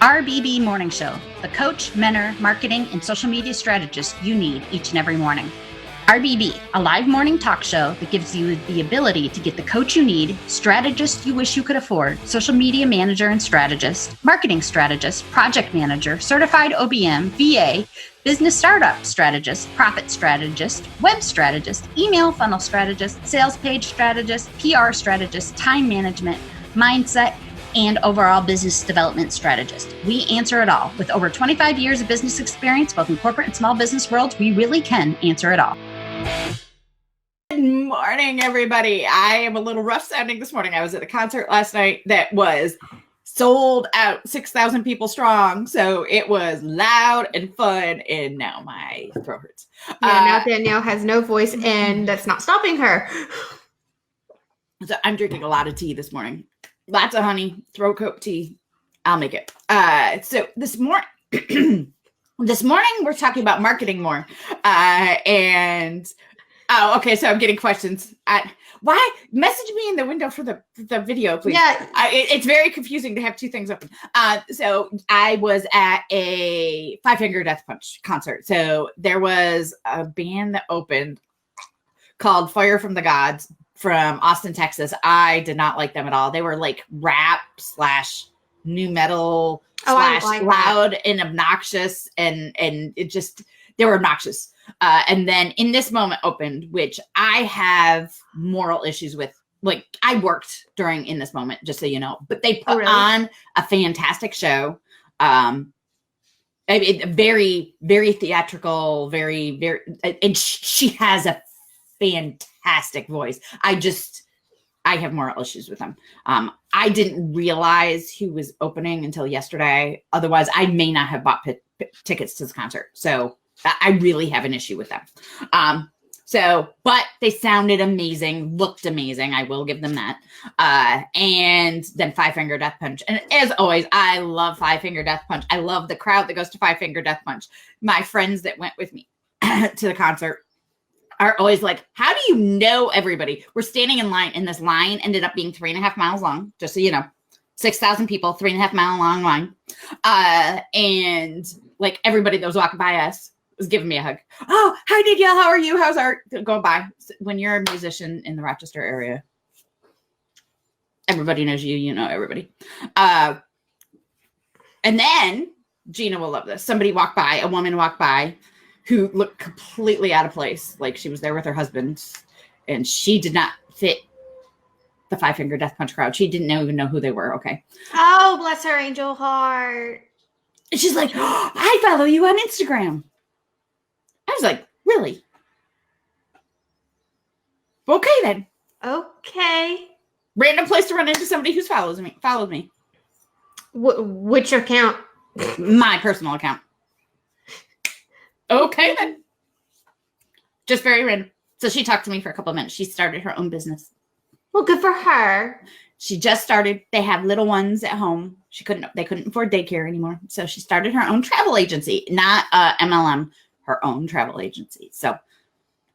RBB Morning Show, the coach, mentor, marketing, and social media strategist you need each and every morning. RBB, a live morning talk show that gives you the ability to get the coach you need, strategist you wish you could afford, social media manager and strategist, marketing strategist, project manager, certified OBM, VA, business startup strategist, profit strategist, web strategist, email funnel strategist, sales page strategist, PR strategist, time management, mindset, and overall business development strategist. We answer it all. With over 25 years of business experience, both in corporate and small business worlds, we really can answer it all. Good morning, everybody. I am a little rough sounding this morning. I was at a concert last night that was sold out, 6,000 people strong. So it was loud and fun, and now my throat hurts. Now Danielle has no voice, and that's not stopping her. So I'm drinking a lot of tea this morning. Lots of honey, throat coat tea. I'll make it. So this morning, we're talking about marketing more. Okay. So I'm getting questions. Why message me in the window for the video, please? Yeah, it's very confusing to have two things open. So I was at a Five Finger Death Punch concert. So there was a band that opened called Fire from the Gods from Austin, Texas. I did not like them at all. They were like rap / new metal / loud and obnoxious, and it just, they were obnoxious. And then In This Moment opened, which I have moral issues with. Like, I worked during In This Moment, just so you know, but they put on a fantastic show. Very, very theatrical, very, very, and she has a fantastic voice. I have moral issues with them. I didn't realize who was opening until yesterday. Otherwise, I may not have bought tickets to this concert. So I really have an issue with them. But they sounded amazing, looked amazing. I will give them that. And then Five Finger Death Punch. And as always, I love Five Finger Death Punch. I love the crowd that goes to Five Finger Death Punch. My friends that went with me to the concert are always like, how do you know everybody? We're standing in line, and this line ended up being 3.5 miles long, just so you know. 6,000 people, 3.5 mile long line. And like everybody that was walking by us was giving me a hug. Oh, hi Danielle, how are you? How's art going by? When you're a musician in the Rochester area, everybody knows you, you know everybody. And then Gina will love this. A woman walked by who looked completely out of place. Like she was there with her husband, and she did not fit the Five Finger Death Punch crowd. She didn't even know who they were. Okay. Oh, bless her angel heart. And she's like, oh, I follow you on Instagram. I was like, really? Okay, then. Okay. Random place to run into somebody who's followed me. Which account? My personal account. Okay, then. Just very random. So she talked to me for a couple of minutes. She started her own business. Well, good for her. She just started. They have little ones at home. They couldn't afford daycare anymore. So she started her own travel agency, not MLM, her own travel agency. So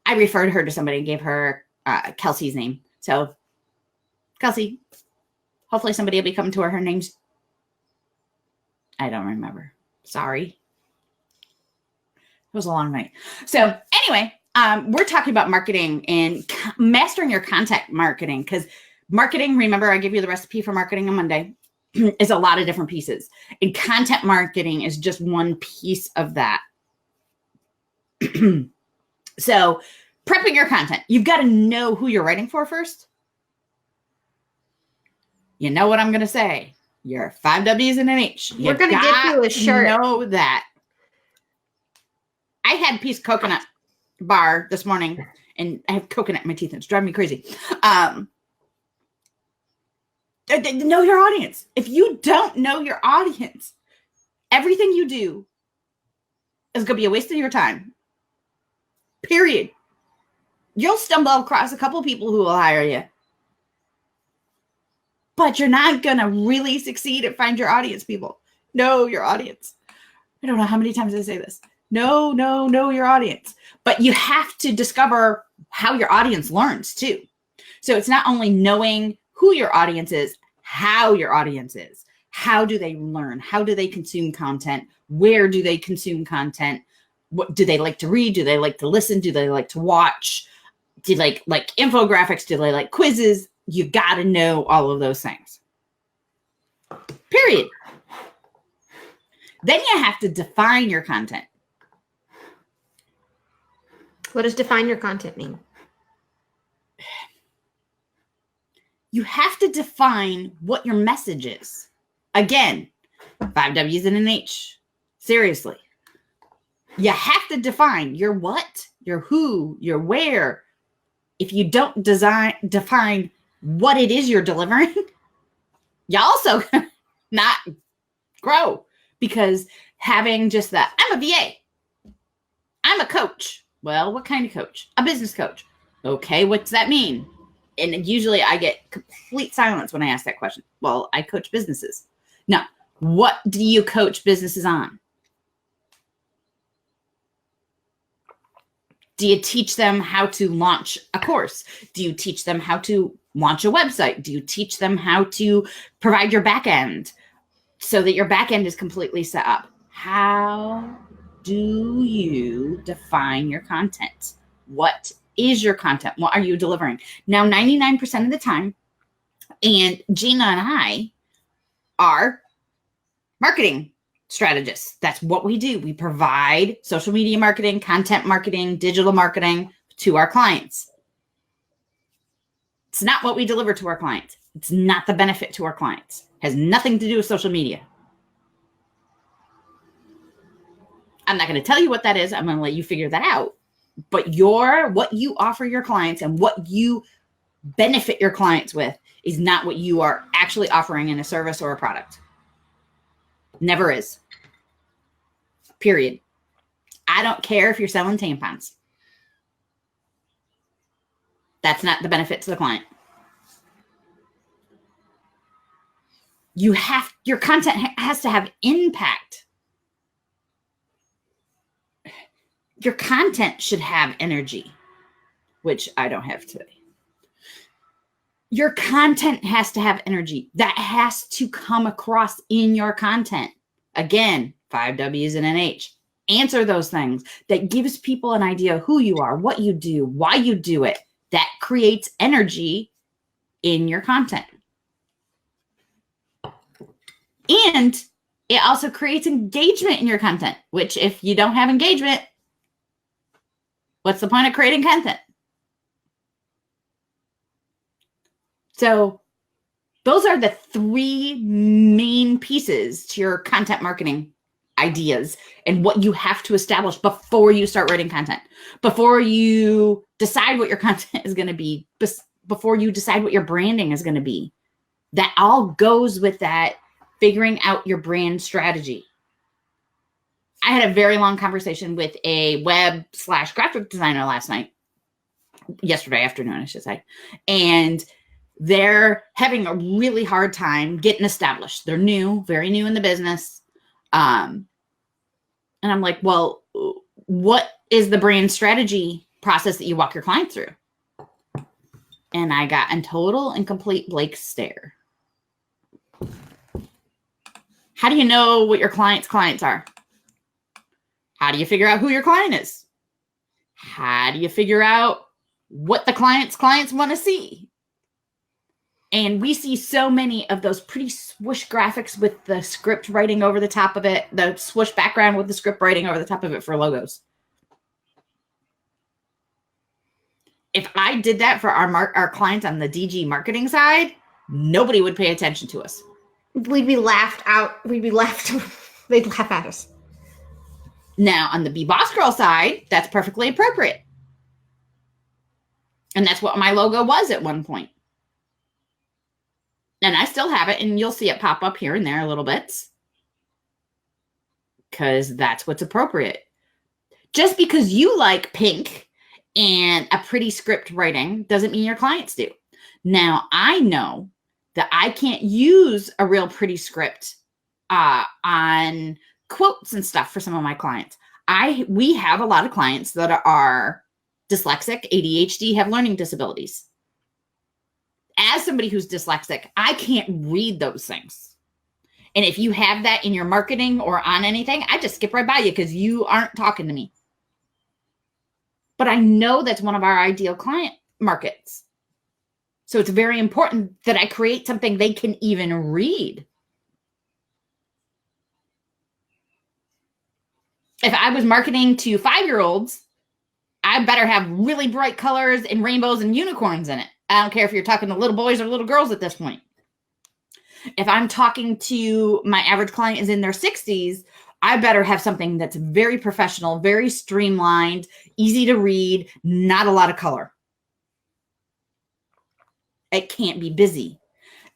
I referred her to somebody and gave her Kelsey's name. So Kelsey, hopefully somebody will be coming to her. Her name's, I don't remember. Sorry. It was a long night. So anyway, we're talking about marketing and mastering your content marketing, because marketing, remember I give you the recipe for marketing on Monday, is a lot of different pieces. And content marketing is just one piece of that. So prepping your content, you've got to know who you're writing for first. You know what I'm going to say. You're 5 W's and an H. We're going to get you a shirt. Know that. I had a piece of coconut bar this morning, and I have coconut in my teeth, and it's driving me crazy. Know your audience. If you don't know your audience, everything you do is going to be a waste of your time. Period. You'll stumble across a couple people who will hire you, but you're not going to really succeed at find your audience, people. Know your audience. I don't know how many times I say this. Know your audience. But you have to discover how your audience learns too. So it's not only knowing who your audience is, how your audience is. How do they learn? How do they consume content? Where do they consume content? What do they like to read? Do they like to listen? Do they like to watch? Do they like infographics? Do they like quizzes? You got to know all of those things. Period. Then you have to define your content. What does define your content mean? You have to define what your message is. Again, 5 W's and an H. Seriously. You have to define your what, your who, your where. If you don't define what it is you're delivering, you also not grow, because having just that, I'm a VA, I'm a coach. Well, what kind of coach? A business coach. Okay, what's that mean? And usually I get complete silence when I ask that question. Well, I coach businesses. Now, what do you coach businesses on? Do you teach them how to launch a course? Do you teach them how to launch a website? Do you teach them how to provide your back end so that your back end is completely set up? How do you define your content? What is your content? What are you delivering? Now, 99% of the time, and Gina and I are marketing strategists. That's what we do. We provide social media marketing, content marketing, digital marketing to our clients. It's not what we deliver to our clients. It's not the benefit to our clients. It has nothing to do with social media. I'm not going to tell you what that is. I'm going to let you figure that out. But what you offer your clients and what you benefit your clients with is not what you are actually offering in a service or a product. Never is. Period. I don't care if you're selling tampons. That's not the benefit to the client. Your content has to have impact. Your content should have energy, which I don't have today. Your content has to have energy. That has to come across in your content. Again, 5 W's and an H. Answer those things. That gives people an idea of who you are, what you do, why you do it. That creates energy in your content. And it also creates engagement in your content, which if you don't have engagement, what's the point of creating content? So those are the 3 main pieces to your content marketing ideas and what you have to establish before you start writing content, before you decide what your content is going to be, before you decide what your branding is going to be. That all goes with that, figuring out your brand strategy. I had a very long conversation with a web/graphic designer yesterday afternoon, I should say. And they're having a really hard time getting established. They're new, very new in the business. And I'm like, well, what is the brand strategy process that you walk your client through? And I got a total and complete blank stare. How do you know what your clients' clients are? How do you figure out who your client is? How do you figure out what the client's clients want to see? And we see so many of those pretty swoosh graphics with the script writing over the top of it, the swoosh background with the script writing over the top of it for logos. If I did that for our clients on the DG marketing side, nobody would pay attention to us. We'd be laughed out. We'd be laughed. They'd laugh at us. Now, on the Be Boss Girl side, that's perfectly appropriate. And that's what my logo was at one point. And I still have it, and you'll see it pop up here and there a little bit. Because that's what's appropriate. Just because you like pink and a pretty script writing doesn't mean your clients do. Now, I know that I can't use a real pretty script on quotes and stuff for some of my clients. We have a lot of clients that are dyslexic, ADHD, have learning disabilities. As somebody who's dyslexic, I can't read those things. And if you have that in your marketing or on anything, I just skip right by you because you aren't talking to me. But I know that's one of our ideal client markets. So it's very important that I create something they can even read. If I was marketing to 5-year-olds, I better have really bright colors and rainbows and unicorns in it. I don't care if you're talking to little boys or little girls at this point. If I'm talking to my average client is in their 60s, I better have something that's very professional, very streamlined, easy to read, not a lot of color. It can't be busy.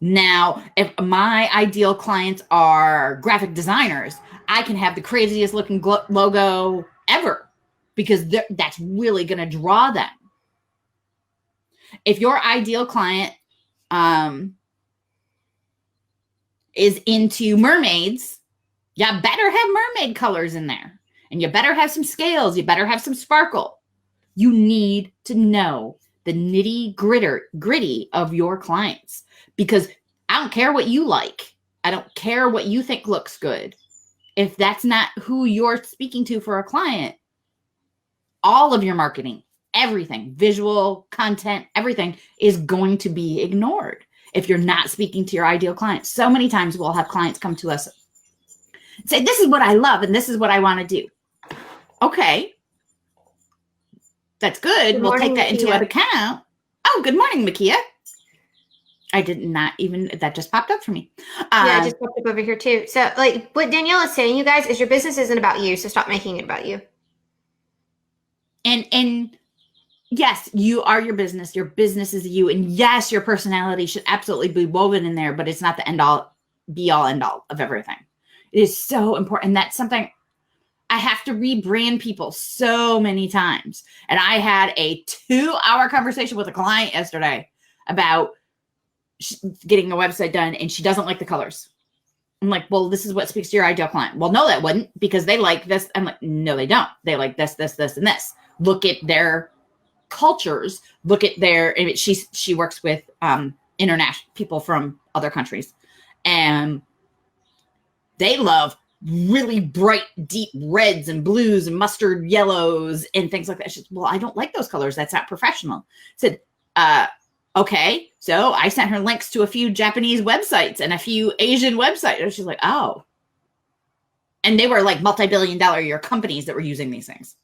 Now, if my ideal clients are graphic designers, I can have the craziest looking logo ever because that's really going to draw them. If your ideal client is into mermaids, you better have mermaid colors in there. And you better have some scales. You better have some sparkle. You need to know the nitty gritty of your clients because I don't care what you like. I don't care what you think looks good. If that's not who you're speaking to for a client, all of your marketing, everything, visual, content, everything is going to be ignored if you're not speaking to your ideal client. So many times we'll have clients come to us and say, this is what I love and this is what I want to do. Okay. That's good. We'll take that into account. Oh, good morning, Makia. I did not even, that just popped up for me. Yeah, it just popped up over here too. So like what Danielle is saying, you guys, is your business isn't about you. So stop making it about you. And yes, you are your business. Your business is you. And yes, your personality should absolutely be woven in there, but it's not the end all, be all, end all of everything. It is so important. And that's something I have to rebrand people so many times. And I had a 2-hour conversation with a client yesterday about getting a website done, and she doesn't like the colors. I'm like, well, this is what speaks to your ideal client. Well, no, that wouldn't, because they like this. I'm like, no, they don't. They like this, this, this, and this. Look at their cultures. Look at their, she works with international people from other countries, and they love really bright, deep reds and blues and mustard yellows and things like that. She said, well, I don't like those colors. That's not professional. I said, okay. So I sent her links to a few Japanese websites and a few Asian websites. And she's like, oh. And they were like multi-billion-dollar a year companies that were using these things.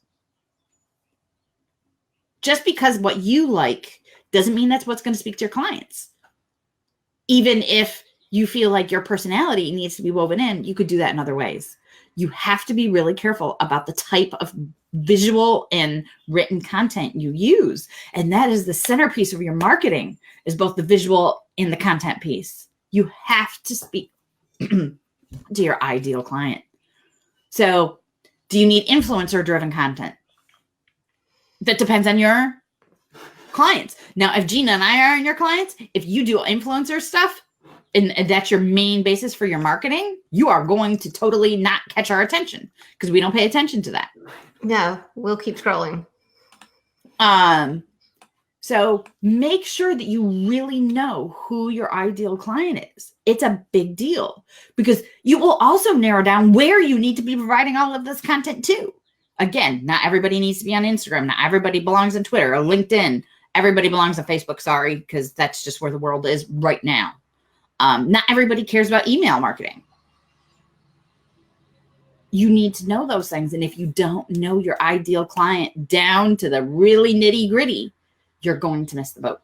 Just because what you like doesn't mean that's what's going to speak to your clients. Even if you feel like your personality needs to be woven in, you could do that in other ways. You have to be really careful about the type of visual and written content you use. And that is the centerpiece of your marketing, is both the visual and the content piece. You have to speak to your ideal client. So do you need influencer-driven content? That depends on your clients. Now, if Gina and I are your clients, if you do influencer stuff, and that's your main basis for your marketing, you are going to totally not catch our attention because we don't pay attention to that. No, we'll keep scrolling. So make sure that you really know who your ideal client is. It's a big deal because you will also narrow down where you need to be providing all of this content to. Again, not everybody needs to be on Instagram. Not everybody belongs on Twitter or LinkedIn. Everybody belongs on Facebook. Sorry, because that's just where the world is right now. Not everybody cares about email marketing. You need to know those things. And if you don't know your ideal client down to the really nitty gritty, you're going to miss the boat.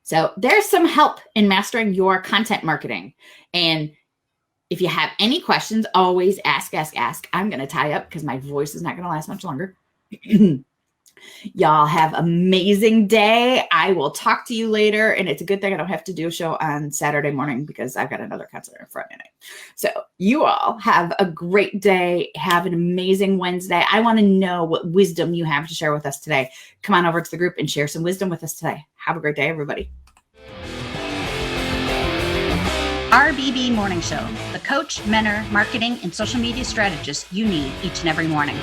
So there's some help in mastering your content marketing. And if you have any questions, always ask. I'm going to tie up because my voice is not going to last much longer. Y'all have an amazing day. I will talk to you later. And it's a good thing I don't have to do a show on Saturday morning because I've got another concert on Friday night. So you all have a great day. Have an amazing Wednesday. I want to know what wisdom you have to share with us today. Come on over to the group and share some wisdom with us today. Have a great day, everybody. RBB Morning Show, the coach, mentor, marketing, and social media strategist you need each and every morning.